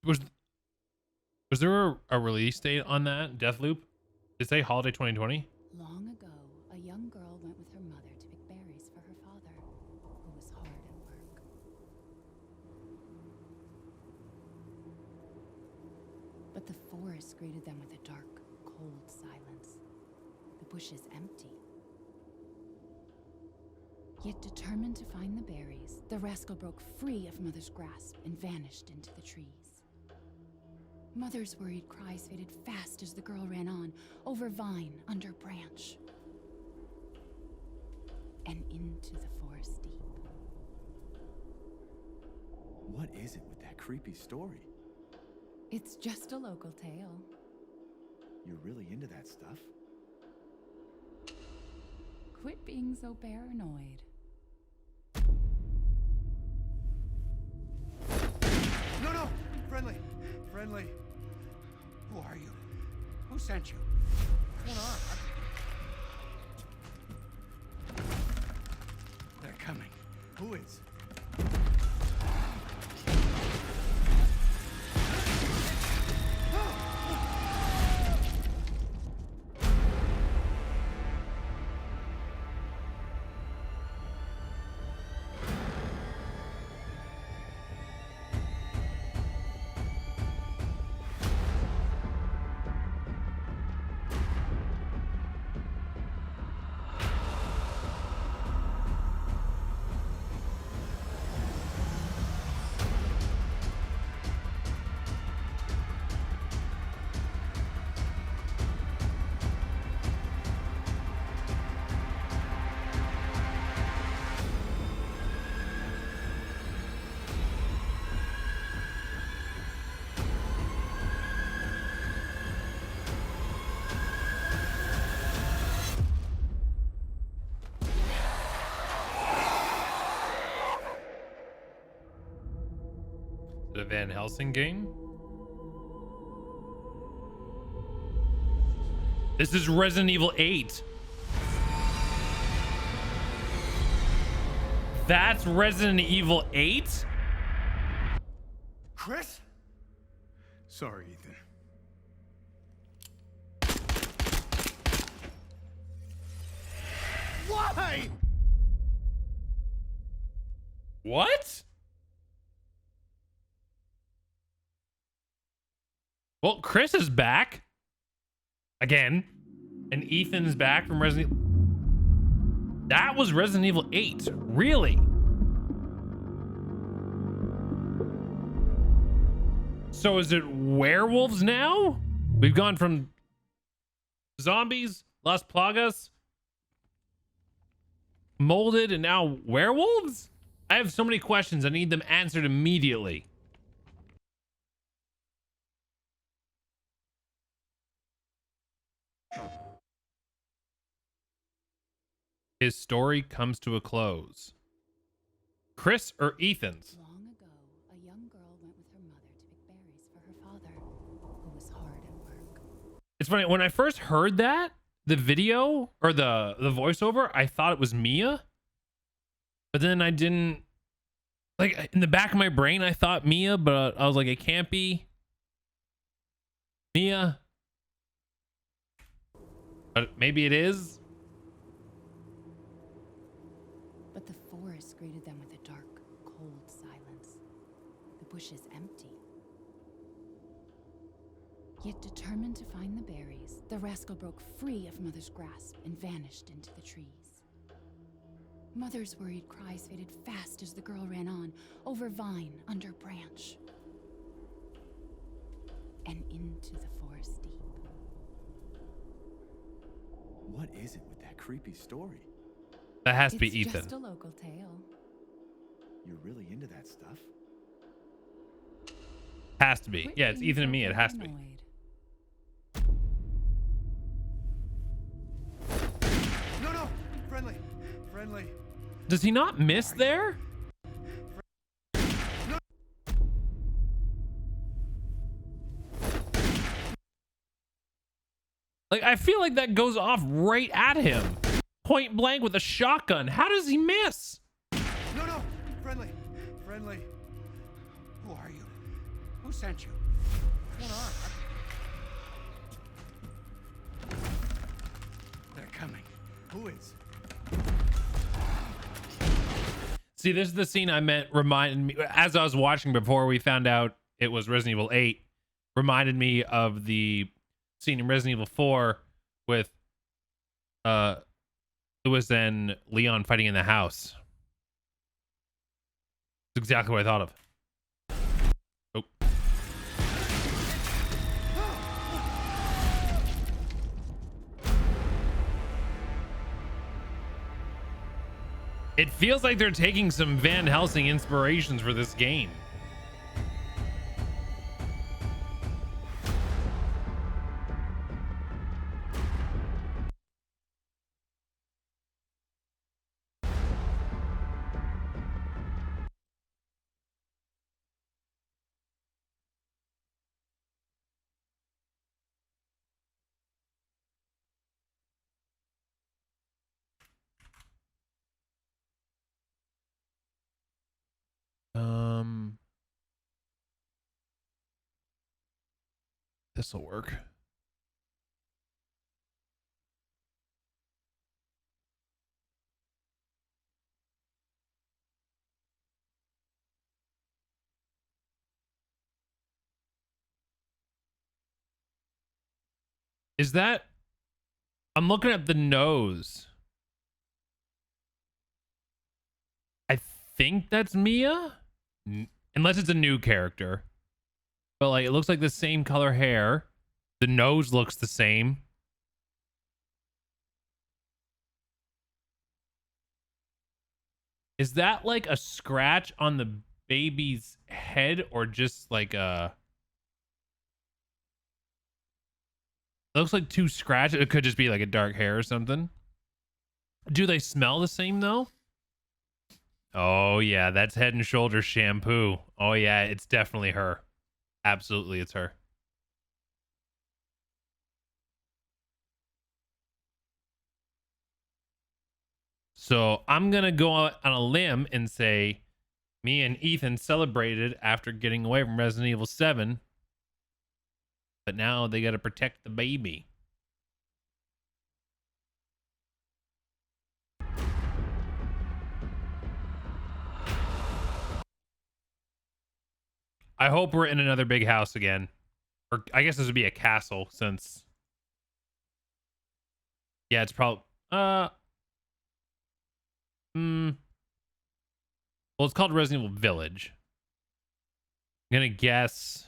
Was there a release date on that Deathloop? Did it say holiday 2020? Long ago, a young girl went with her mother to pick berries for her father, who was hard at work. But the forest greeted them with a dark, cold silence. The bushes empty. Yet determined to find the berries, the rascal broke free of Mother's grasp and vanished into the trees. Mother's worried cries faded fast as the girl ran on, over vine, under branch, and into the forest deep. What is it with that creepy story? It's just a local tale. You're really into that stuff? Quit being so paranoid. No! Friendly! Friendly! Who are you? Who sent you? What's going on? They're coming. Who is? The Van Helsing game? This is Resident Evil 8. That's Resident Evil 8? Chris? Sorry, Ethan. Why? What? Well, Chris is back again, and Ethan's back from Resident Evil. That was Resident Evil 8, really? So is it werewolves now? We've gone from zombies, Las Plagas, molded, and now werewolves? I have so many questions. I need them answered immediately. His story comes to a close. Chris or Ethan's? Long ago, a young girl went with her mother to pick berries for her father, who was hard at work. It's funny, when I first heard that, the video or the voiceover, I thought it was Mia. But then I didn't, like, in the back of my brain, I thought Mia, but I was like, it can't be Mia. But maybe it is. But the forest greeted them with a dark, cold silence. The bushes empty. Yet determined to find the berries, the rascal broke free of Mother's grasp and vanished into the trees. Mother's worried cries faded fast as the girl ran on, over vine, under branch, and into the forest deep. What is it with that creepy story? That has to be It's Ethan. just a local tale. You're really into that stuff? Has to be. Quit Yeah, it's being Ethan and so Mia. It has to be. paranoid. No! Friendly! Friendly! Does he not miss there? Like, I feel like that goes off right at him. Point blank with a shotgun. How does he miss? No! Friendly! Friendly! Who are you? Who sent you? What are? They're coming. Who is? See, this is the scene I meant reminded me as I was watching before we found out it was Resident Evil 8. Reminded me of the scene in Resident Evil 4 with Lewis and Leon fighting in the house. It's exactly what I thought of. Oh. It feels like they're taking some Van Helsing inspirations for this game. This will work. Is that? I'm looking at the nose. I think that's Mia, unless it's a new character. But like, it looks like the same color hair. The nose looks the same. Is that like a scratch on the baby's head or just like a... It looks like two scratches. It could just be like a dark hair or something. Do they smell the same though? Oh yeah, that's Head and Shoulders shampoo. Oh yeah, it's definitely her. Absolutely, it's her. So I'm gonna go out on a limb and say me and Ethan celebrated after getting away from Resident Evil 7. But now they gotta protect the baby. I hope we're in another big house again. Or I guess this would be a castle since... Yeah, it's probably... Well, it's called Resident Evil Village. I'm gonna guess...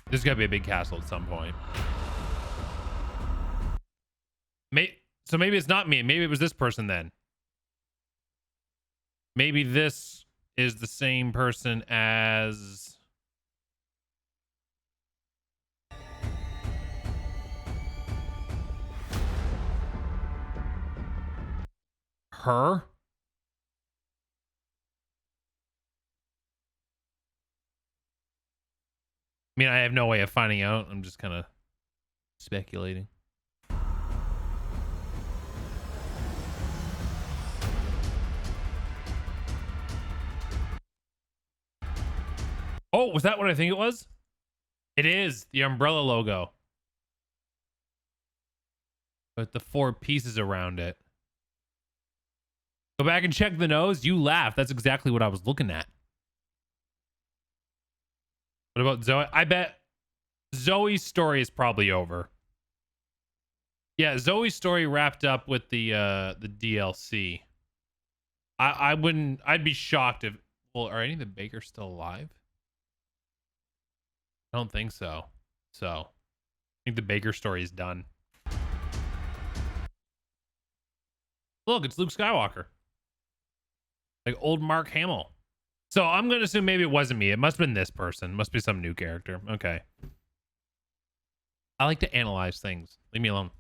There's gotta be a big castle at some point. So maybe it's not me. Maybe it was this person then. Maybe this is the same person as... her? I mean, I have no way of finding out. I'm just kind of speculating. Oh, was that what I think it was? It is the umbrella logo. With the 4 pieces around it. Go back and check the nose. You laugh. That's exactly what I was looking at. What about Zoe? I bet Zoe's story is probably over. Yeah, Zoe's story wrapped up with the DLC. I wouldn't... I'd be shocked if... Well, are any of the Bakers still alive? I don't think so. So, I think the Baker story is done. Look, it's Luke Skywalker. Like old Mark Hamill. So I'm going to assume maybe it wasn't me. It must have been this person. Must be some new character. Okay. I like to analyze things. Leave me alone.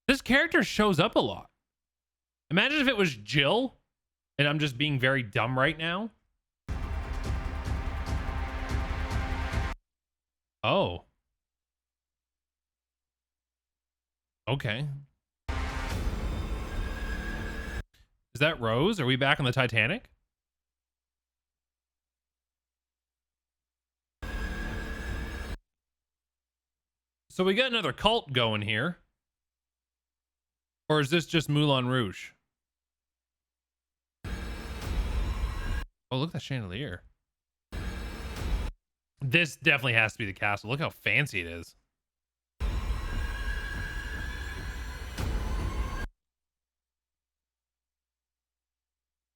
This character shows up a lot. Imagine if it was Jill and I'm just being very dumb right now. Oh. Okay. Is that Rose? Are we back on the Titanic? So we got another cult going here. Or is this just Moulin Rouge? Oh, look at that chandelier. This definitely has to be the castle. Look how fancy it is.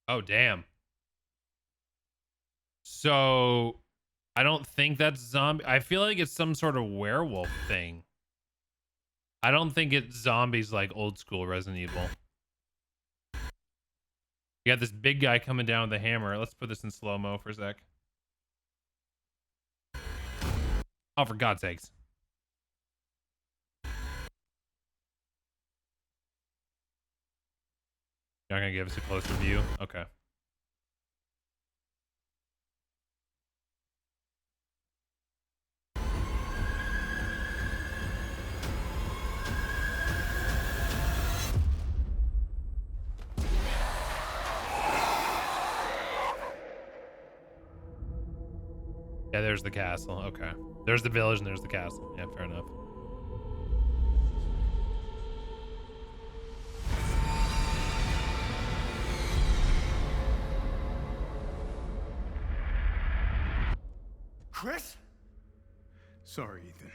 Oh, damn. So I don't think that's zombie. I feel like it's some sort of werewolf thing. I don't think it's zombies like old school Resident Evil. You got this big guy coming down with a hammer. Let's put this in slow-mo for a sec. Oh, for God's sakes. You're not gonna give us a closer view? Okay. Yeah, there's the castle. Okay. There's the village and there's the castle. Yeah, fair enough. Chris? Sorry, Ethan.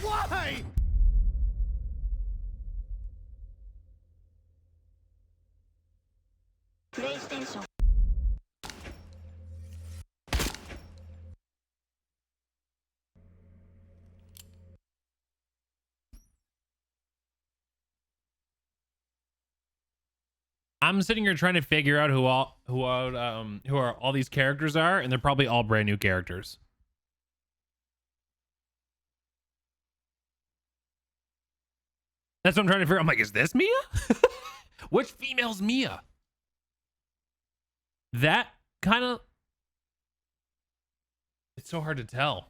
Why? PlayStation. I'm sitting here trying to figure out who are all these characters are, and they're probably all brand new characters. That's what I'm trying to figure out. I'm like, is this Mia? Which female's Mia? That kind of... It's so hard to tell.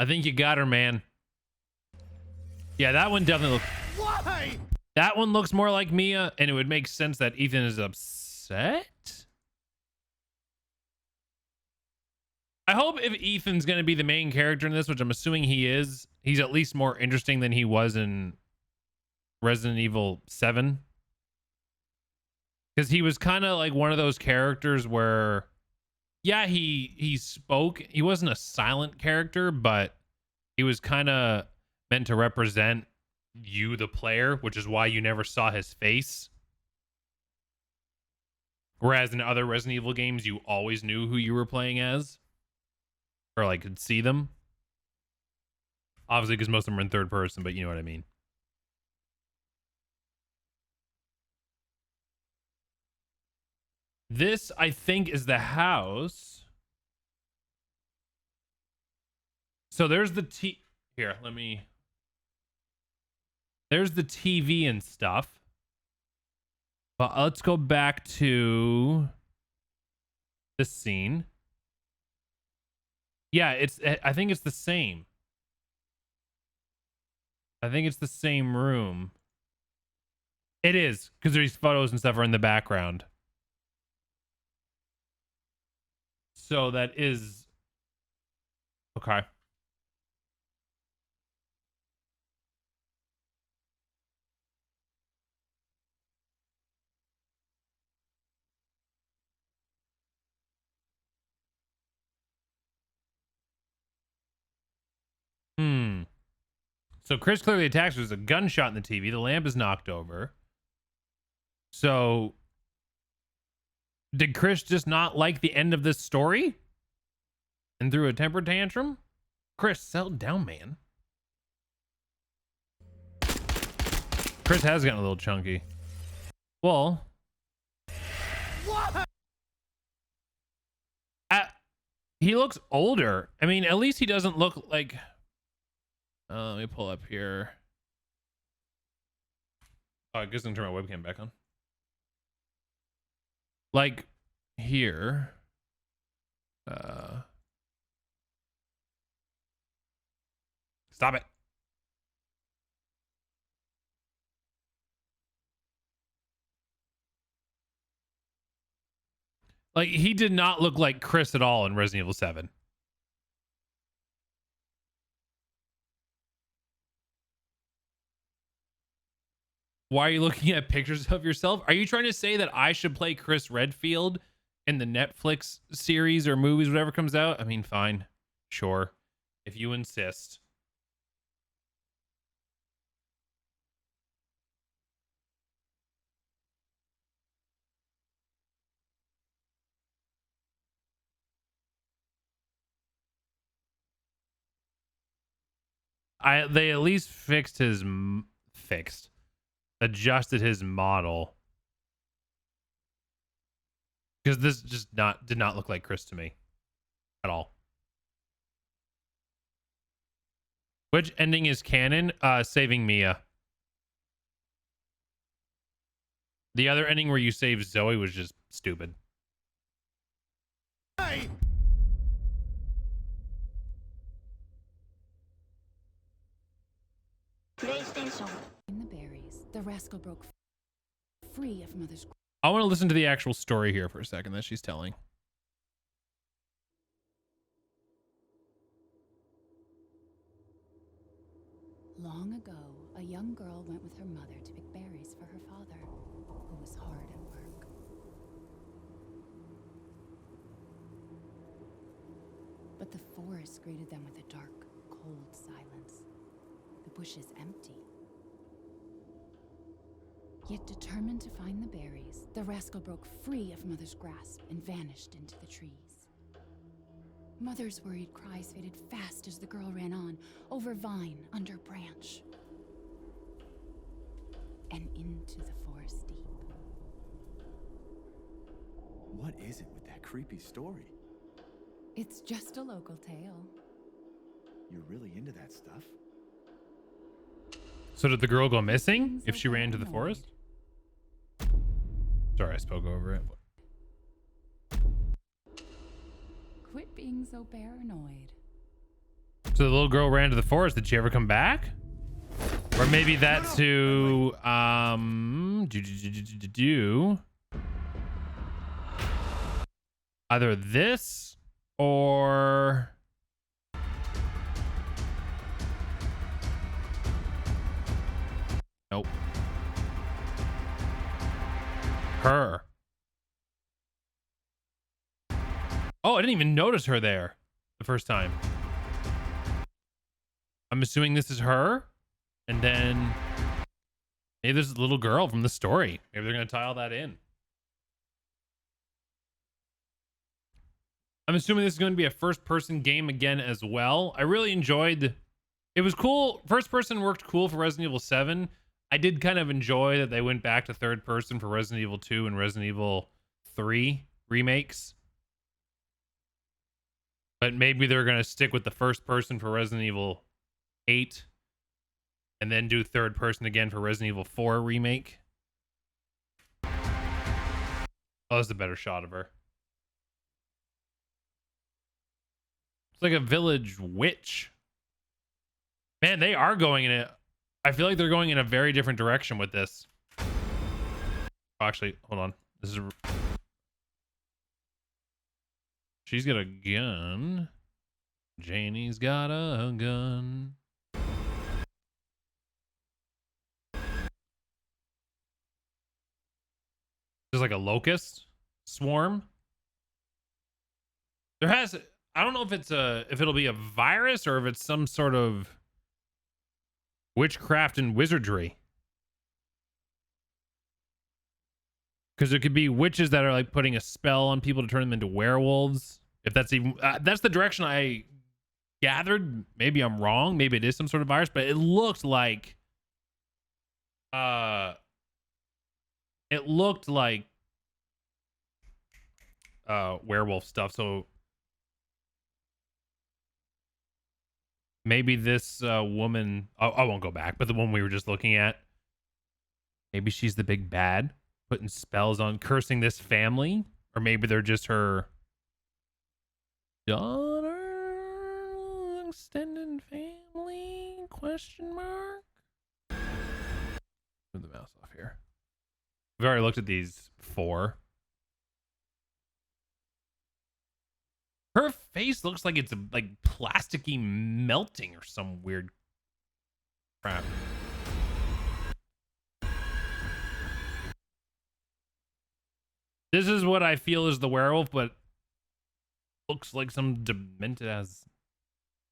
I think you got her, man. Yeah, that one definitely looks... Why? That one looks more like Mia, and it would make sense that Ethan is upset. I hope if Ethan's going to be the main character in this, which I'm assuming he is, he's at least more interesting than he was in Resident Evil 7. Because he was kind of like one of those characters where, yeah, he spoke. He wasn't a silent character, but he was kind of meant to represent you, the player, which is why you never saw his face. Whereas in other Resident Evil games, you always knew who you were playing as. Or like could see them. Obviously, because most of them are in third person, but you know what I mean. This, I think, is the house. So there's the here, let me... There's the TV and stuff. But let's go back to this scene. Yeah, I think it's the same. I think it's the same room. It is, because these photos and stuff are in the background. So that is... Okay. So Chris clearly attacks. There's a gunshot in the TV. The lamp is knocked over. So did Chris just not like the end of this story? And threw a temper tantrum? Chris, settle down, man. Chris has gotten a little chunky. Well. What? He looks older. I mean, at least he doesn't look like... let me pull up here. Oh, I guess I can turn my webcam back on. Like here. Stop it. Like, he did not look like Chris at all in Resident Evil 7. Why are you looking at pictures of yourself? Are you trying to say that I should play Chris Redfield in the Netflix series or movies, whatever comes out? I mean, fine. Sure. If you insist. They at least adjusted his model, because this just did not look like Chris to me at all. Which ending is canon? Saving Mia. The other ending where you save Zoe was just stupid. Hey! PlayStation. In the berries, the rascal broke free of Mother's. I want to listen to the actual story here for a second that she's telling. Long ago, a young girl went with her mother to pick berries for her father, who was hard at work. But the forest greeted them with a dark, cold silence. The bushes empty. Yet determined to find the berries, the rascal broke free of Mother's grasp and vanished into the trees. Mother's worried cries faded fast as the girl ran on, over vine, under branch, and into the forest deep. What is it with that creepy story? It's just a local tale. You're really into that stuff? So did the girl go missing if she ran into the forest? Sorry, I spoke over it. Quit being so paranoid. So the little girl ran to the forest. Did she ever come back? Or maybe that's who either this or nope. Her. Oh, I didn't even notice her there the first time. I'm assuming this is her. And then maybe this is the little girl from the story. Maybe they're going to tie all that in. I'm assuming this is going to be a first-person game again as well. I really enjoyed... It was cool. First person worked cool for Resident Evil 7. I did kind of enjoy that they went back to third person for Resident Evil 2 and Resident Evil 3 remakes. But maybe they're going to stick with the first person for Resident Evil 8 and then do third person again for Resident Evil 4 remake. Oh, that's a better shot of her. It's like a village witch. Man, they are going in it. I feel like they're going in a very different direction with this. Oh, actually, hold on. This is... She's got a gun. Janie's got a gun. There's like a locust swarm. There has... I don't know if it's if it'll be a virus or if it's some sort of witchcraft and wizardry. Because there could be witches that are like putting a spell on people to turn them into werewolves. If that's even that's the direction I gathered. Maybe I'm wrong. Maybe it is some sort of virus, but it looked like werewolf stuff. So maybe this woman, I won't go back, but the one we were just looking at, Maybe she's the big bad, putting spells on, cursing this family, or maybe they're just her daughter, extended family? Question mark. Move the mouse off here. We've already looked at these 4. Her face looks like it's like plasticky melting or some weird crap. This is what I feel is the werewolf, but looks like some demented as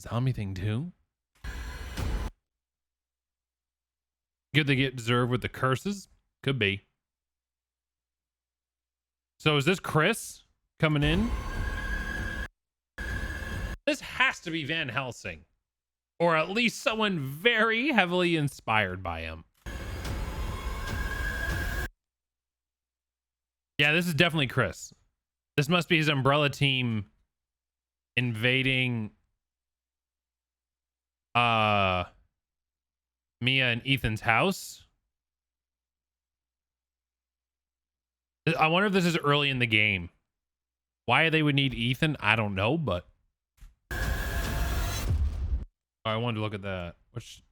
zombie thing too. Could they get deserved with the curses? Could be. So is this Chris coming in? This has to be Van Helsing, or at least someone very heavily inspired by him. Yeah, this is definitely Chris. This must be his umbrella team invading Mia and Ethan's house. I wonder if this is early in the game. Why they would need Ethan, I don't know, but I wanted to look at that. Which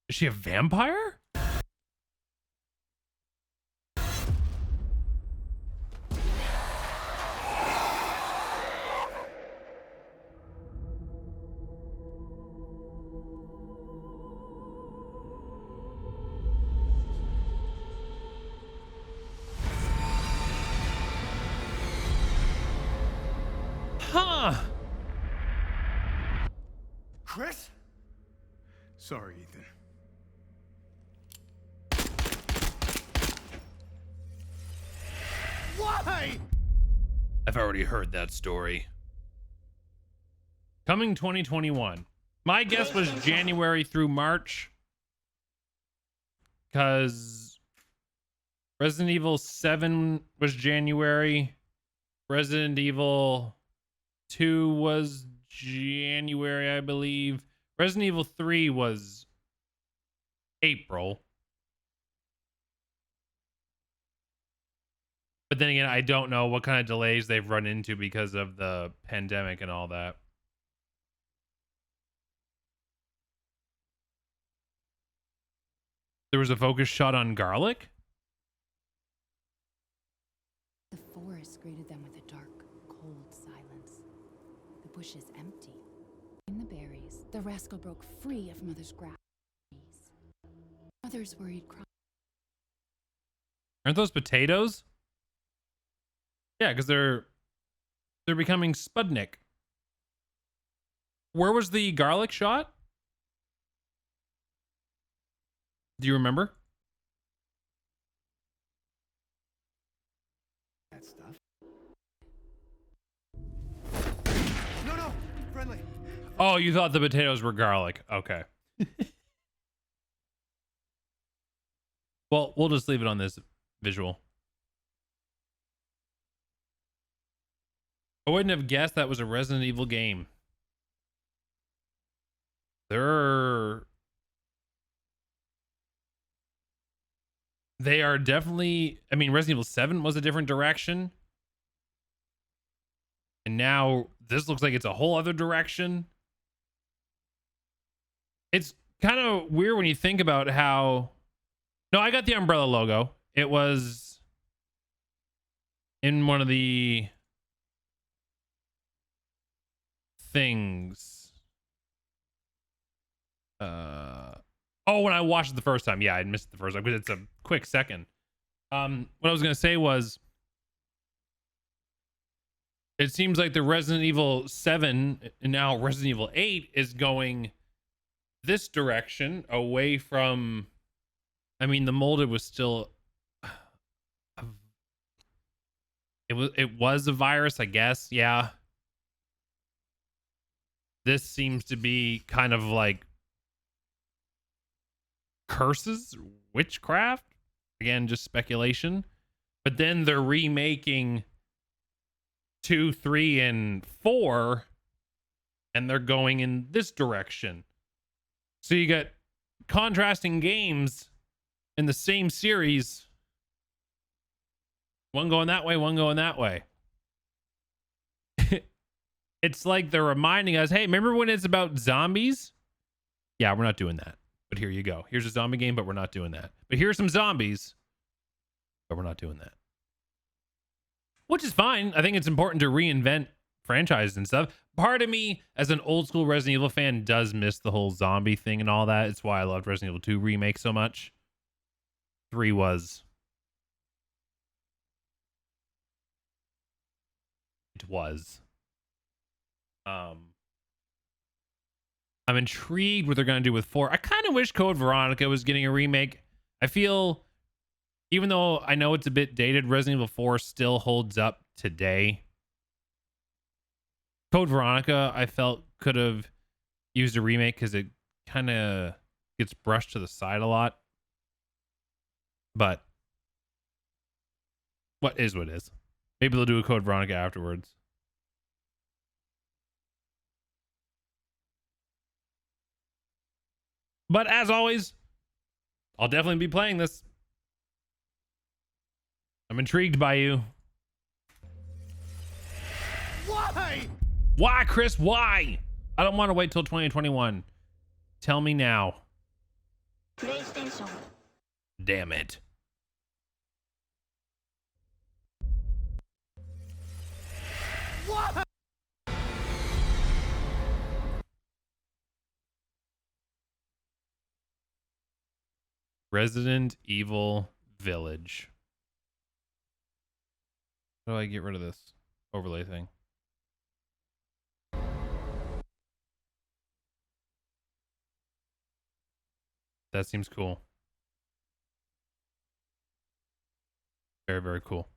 is she a vampire? Huh. Chris? Sorry, Ethan. Why? I've already heard that story. Coming 2021. My guess was January through March, because Resident Evil 7 was January. Resident Evil 2 was January, I believe. Resident Evil 3 was April. But then again, I don't know what kind of delays they've run into because of the pandemic and all that. There was a focus shot on garlic. The forest greeted them with a dark, cold silence. The bush is empty. In the berries, the rascal broke free of Mother's grasp. Mother's worried cry. Aren't those potatoes? Yeah, because they're becoming Sputnik. Where was the garlic shot? Do you remember? That stuff. No, friendly. Oh, you thought the potatoes were garlic. Okay. Well, we'll just leave it on this visual. I wouldn't have guessed that was a Resident Evil game. They are definitely, I mean, Resident Evil 7 was a different direction. And now this looks like it's a whole other direction. It's kind of weird when you think about how... No, I got the Umbrella logo. It was in one of the things. When I watched it the first time. Yeah, I missed it the first time because it's a quick second. What I was going to say was, it seems like the Resident Evil 7 and now Resident Evil 8 is going this direction away from... I mean, the molded was still... It was a virus, I guess. Yeah. This seems to be kind of like curses, witchcraft. Again, just speculation. But then they're remaking 2, 3, and 4, and they're going in this direction. So you got contrasting games in the same series. One going that way, one going that way. It's like they're reminding us, hey, remember when it's about zombies? Yeah, we're not doing that. But here you go. Here's a zombie game, but we're not doing that. But here's some zombies, but we're not doing that. Which is fine. I think it's important to reinvent franchises and stuff. Part of me, as an old school Resident Evil fan, does miss the whole zombie thing and all that. It's why I loved Resident Evil 2 Remake so much. 3 was... It was. I'm intrigued what they're going to do with 4. I kind of wish Code Veronica was getting a remake. I feel, even though I know it's a bit dated, Resident Evil 4 still holds up today. Code Veronica, I felt, could have used a remake because it kind of gets brushed to the side a lot. But what is what is. Maybe they'll do a Code Veronica afterwards. But as always, I'll definitely be playing this. I'm intrigued by you. Why? Why, Chris? Why? I don't want to wait till 2021. Tell me now. PlayStation. Damn it. Why? Resident Evil Village. How do I get rid of this overlay thing? That seems cool. Very, very cool.